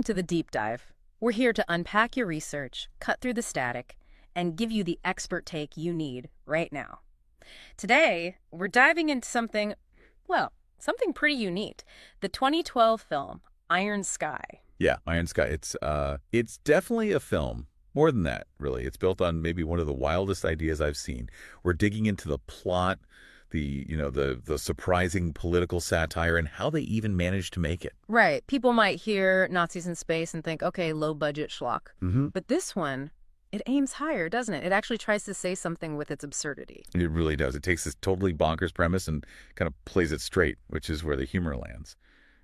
to the deep dive. We're here to unpack your research, cut through the static, and give you the expert take you need right now. Today, we're diving into something pretty unique. The 2012 film, Iron Sky. Yeah, Iron Sky. It's definitely a film. More than that, really. It's built on maybe one of the wildest ideas I've seen. We're digging into the plot, the surprising political satire, and how they even managed to make it. Right. People might hear Nazis in space and think, okay, low-budget schlock. Mm-hmm. But this one, it aims higher, doesn't it? It actually tries to say something with its absurdity. It really does. It takes this totally bonkers premise and kind of plays it straight, which is where the humor lands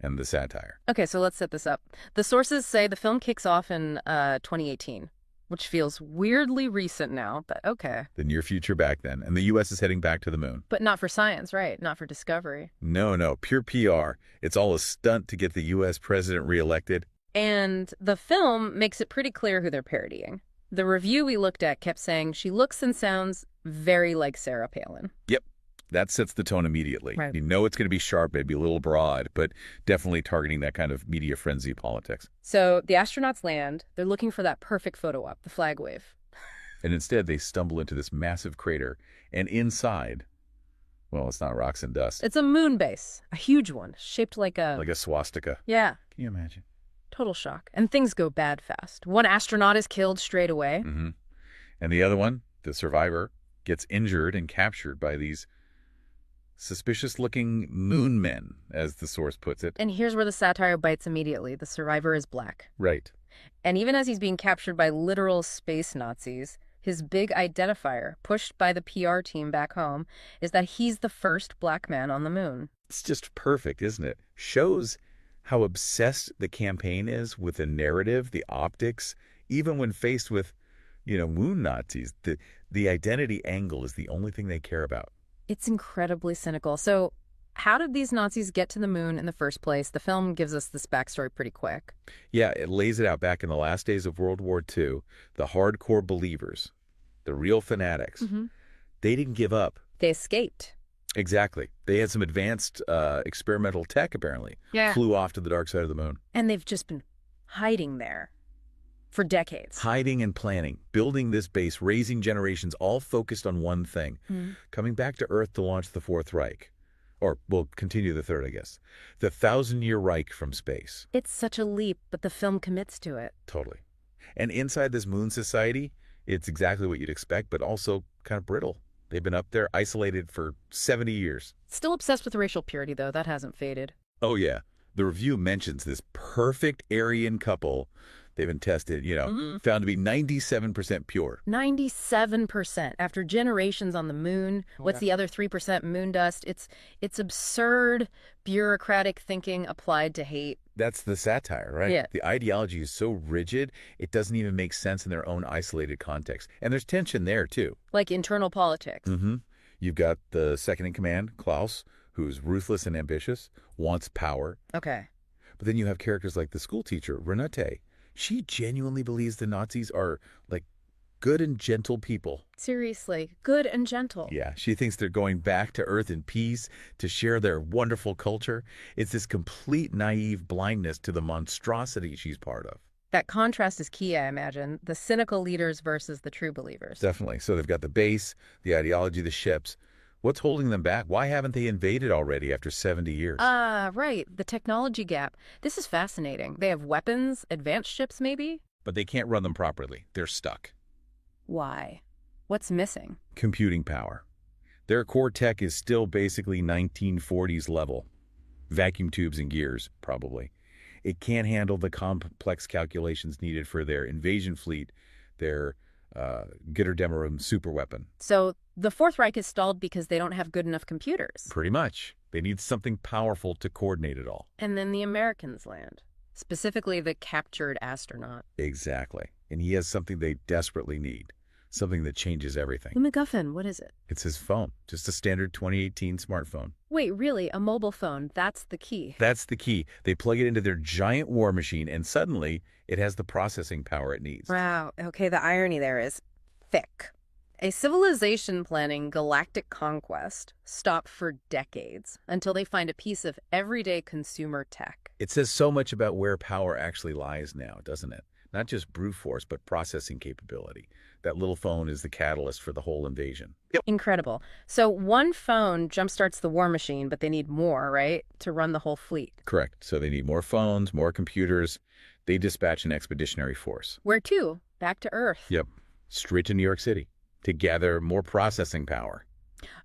and the satire. Okay, so let's set this up. The sources say the film kicks off in 2018. Which feels weirdly recent now, but okay. The near future back then, and the U.S. is heading back to the moon. But not for science, right? Not for discovery. No, pure PR. It's all a stunt to get the U.S. president reelected. And the film makes it pretty clear who they're parodying. The review we looked at kept saying she looks and sounds very like Sarah Palin. Yep. That sets the tone immediately. Right. You know it's going to be sharp, maybe a little broad, but definitely targeting that kind of media frenzy politics. So the astronauts land. They're looking for that perfect photo op, the flag wave. And instead, they stumble into this massive crater. And inside, well, it's not rocks and dust. It's a moon base, a huge one, shaped like a... Like a swastika. Yeah. Can you imagine? Total shock. And things go bad fast. One astronaut is killed straight away. Mm-hmm. And the other one, the survivor, gets injured and captured by these suspicious-looking moon men, as the source puts it. And here's where the satire bites immediately. The survivor is black. Right. And even as he's being captured by literal space Nazis, his big identifier, pushed by the PR team back home, is that he's the first black man on the moon. It's just perfect, isn't it? Shows how obsessed the campaign is with the narrative, the optics, even when faced with, moon Nazis. The identity angle is the only thing they care about. It's incredibly cynical. So how did these Nazis get to the moon in the first place? The film gives us this backstory pretty quick. Yeah, it lays it out back in the last days of World War II. The hardcore believers, the real fanatics, they didn't give up. They escaped. Exactly. They had some advanced experimental tech, apparently. Yeah. Flew off to the dark side of the moon. And they've just been hiding there for decades. Hiding and planning, building this base, raising generations, all focused on one thing. Coming back to Earth to launch the Fourth Reich. Or we'll continue the third, I guess. The 1,000-year Reich from space. It's such a leap, but the film commits to it. Totally. And inside this moon society, it's exactly what you'd expect, but also kind of brittle. They've been up there isolated for 70 years. Still obsessed with racial purity, though. That hasn't faded. Oh, yeah. The review mentions this perfect Aryan couple. They've been tested, found to be 97% pure. 97% after generations on the moon. What's the other 3% moon dust? It's absurd bureaucratic thinking applied to hate. That's the satire, right? Yeah. The ideology is so rigid, it doesn't even make sense in their own isolated context. And there's tension there, too. Like internal politics. You've got the second in command, Klaus, who's ruthless and ambitious, wants power. Okay. But then you have characters like the school teacher, Renate. She genuinely believes the Nazis are, good and gentle people. Seriously, good and gentle. Yeah, she thinks they're going back to Earth in peace to share their wonderful culture. It's this complete naive blindness to the monstrosity she's part of. That contrast is key, I imagine. The cynical leaders versus the true believers. Definitely. So they've got the base, the ideology, the ships. What's holding them back? Why haven't they invaded already after 70 years? Right. The technology gap. This is fascinating. They have weapons, advanced ships maybe? But they can't run them properly. They're stuck. Why? What's missing? Computing power. Their core tech is still basically 1940s level. Vacuum tubes and gears, probably. It can't handle the complex calculations needed for their invasion fleet, their Götterdämmerung superweapon. So the Fourth Reich is stalled because they don't have good enough computers. Pretty much. They need something powerful to coordinate it all. And then the Americans land. Specifically the captured astronaut. Exactly. And he has something they desperately need. Something that changes everything. The MacGuffin, what is it? It's his phone. Just a standard 2018 smartphone. Wait, really? A mobile phone? That's the key. That's the key. They plug it into their giant war machine, and suddenly it has the processing power it needs. Wow. Okay, the irony there is thick. A civilization planning galactic conquest stopped for decades until they find a piece of everyday consumer tech. It says so much about where power actually lies now, doesn't it? Not just brute force, but processing capability. That little phone is the catalyst for the whole invasion. Yep. Incredible. So one phone jumpstarts the war machine, but they need more, right, to run the whole fleet. Correct. So they need more phones, more computers. They dispatch an expeditionary force. Where to? Back to Earth. Yep. Straight to New York City to gather more processing power.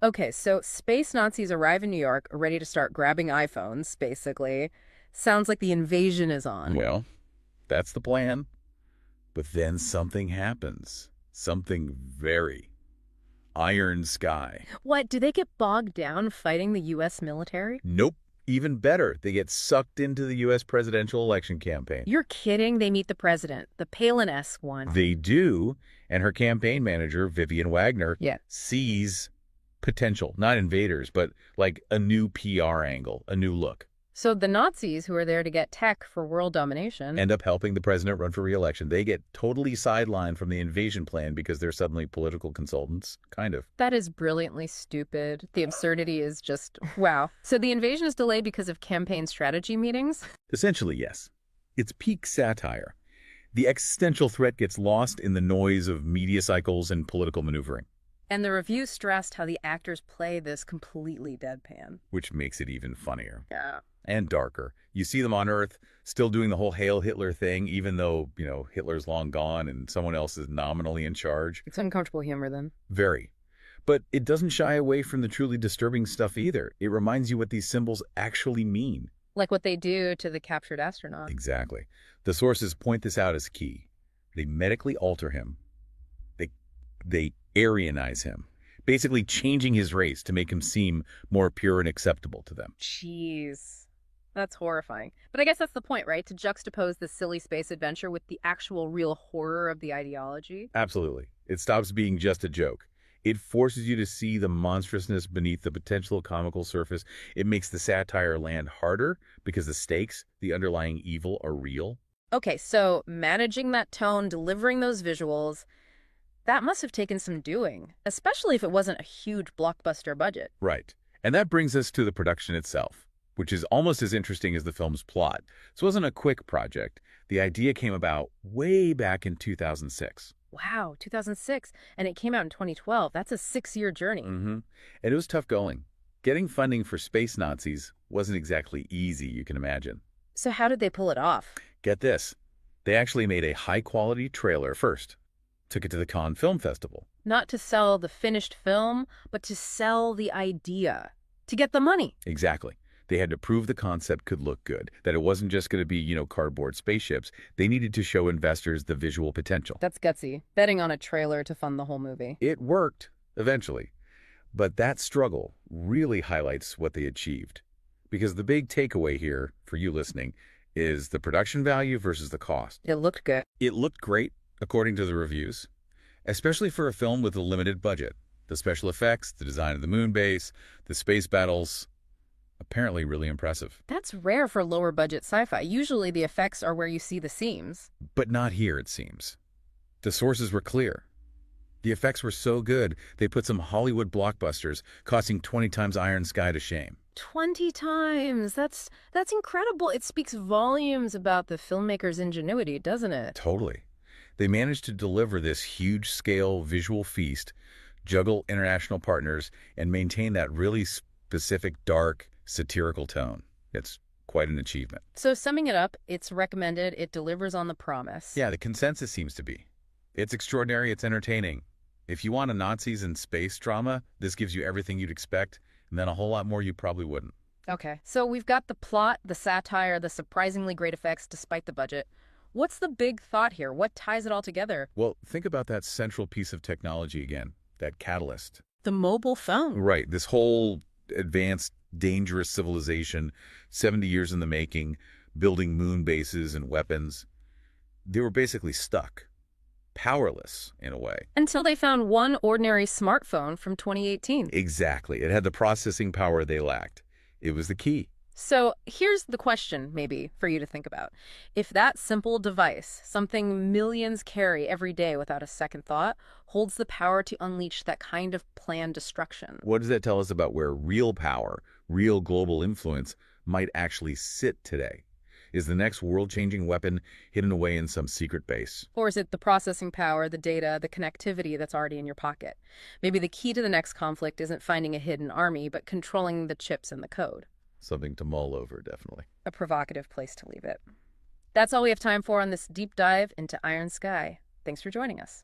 Okay, so space Nazis arrive in New York, ready to start grabbing iPhones, basically. Sounds like the invasion is on. Well, that's the plan. But then something happens. Something very iron sky. What, do they get bogged down fighting the U.S. military? Nope. Even better, they get sucked into the U.S. presidential election campaign. You're kidding? They meet the president, the Palin-esque one. They do, and her campaign manager, Vivian Wagner, sees potential, not invaders, but like a new PR angle, a new look. So the Nazis, who are there to get tech for world domination, end up helping the president run for re-election. They get totally sidelined from the invasion plan because they're suddenly political consultants, kind of. That is brilliantly stupid. The absurdity is just, wow. So the invasion is delayed because of campaign strategy meetings? Essentially, yes. It's peak satire. The existential threat gets lost in the noise of media cycles and political maneuvering. And the review stressed how the actors play this completely deadpan. Which makes it even funnier. Yeah. And darker. You see them on Earth still doing the whole Hail Hitler thing, even though, Hitler's long gone and someone else is nominally in charge. It's uncomfortable humor then. Very. But it doesn't shy away from the truly disturbing stuff either. It reminds you what these symbols actually mean. Like what they do to the captured astronaut. Exactly. The sources point this out as key. They medically alter him. They Aryanize him, basically changing his race to make him seem more pure and acceptable to them. Jeez. That's horrifying. But I guess that's the point, right? To juxtapose the silly space adventure with the actual real horror of the ideology. Absolutely. It stops being just a joke. It forces you to see the monstrousness beneath the potential comical surface. It makes the satire land harder because the stakes, the underlying evil, are real. Okay, so managing that tone, delivering those visuals, that must have taken some doing, especially if it wasn't a huge blockbuster budget. Right. And that brings us to the production itself, which is almost as interesting as the film's plot. This wasn't a quick project. The idea came about way back in 2006. Wow, 2006. And it came out in 2012. That's a 6-year journey. And it was tough going. Getting funding for space Nazis wasn't exactly easy, you can imagine. So how did they pull it off? Get this. They actually made a high-quality trailer first. Took it to the Cannes Film Festival. Not to sell the finished film, but to sell the idea. To get the money. Exactly. They had to prove the concept could look good, that it wasn't just going to be, cardboard spaceships. They needed to show investors the visual potential. That's gutsy. Betting on a trailer to fund the whole movie. It worked, eventually. But that struggle really highlights what they achieved. Because the big takeaway here, for you listening, is the production value versus the cost. It looked good. It looked great, according to the reviews, especially for a film with a limited budget. The special effects, the design of the moon base, the space battles, apparently really impressive. That's rare for lower-budget sci-fi. Usually the effects are where you see the seams. But not here, it seems. The sources were clear. The effects were so good, they put some Hollywood blockbusters costing 20 times Iron Sky to shame. 20 times! That's incredible. It speaks volumes about the filmmaker's ingenuity, doesn't it? Totally. They managed to deliver this huge-scale visual feast, juggle international partners, and maintain that really specific, dark, satirical tone. It's quite an achievement. So summing it up, it's recommended, it delivers on the promise. Yeah, the consensus seems to be. It's extraordinary, it's entertaining. If you want a Nazis in space drama, this gives you everything you'd expect, and then a whole lot more you probably wouldn't. Okay, so we've got the plot, the satire, the surprisingly great effects despite the budget. What's the big thought here? What ties it all together? Well, think about that central piece of technology again, that catalyst. The mobile phone. Right, this whole advanced, dangerous civilization, 70 years in the making, building moon bases and weapons. They were basically stuck. Powerless, in a way. Until they found one ordinary smartphone from 2018. Exactly. It had the processing power they lacked. It was the key. So here's the question, maybe, for you to think about. If that simple device, something millions carry every day without a second thought, holds the power to unleash that kind of planned destruction, What does that tell us about where real power, real global influence, might actually sit today? Is the next world-changing weapon hidden away in some secret base? or is it the processing power, the data, the connectivity that's already in your pocket? Maybe the key to the next conflict isn't finding a hidden army, but controlling the chips and the code. Something to mull over, definitely. A provocative place to leave it. That's all we have time for on this deep dive into Iron Sky. Thanks for joining us.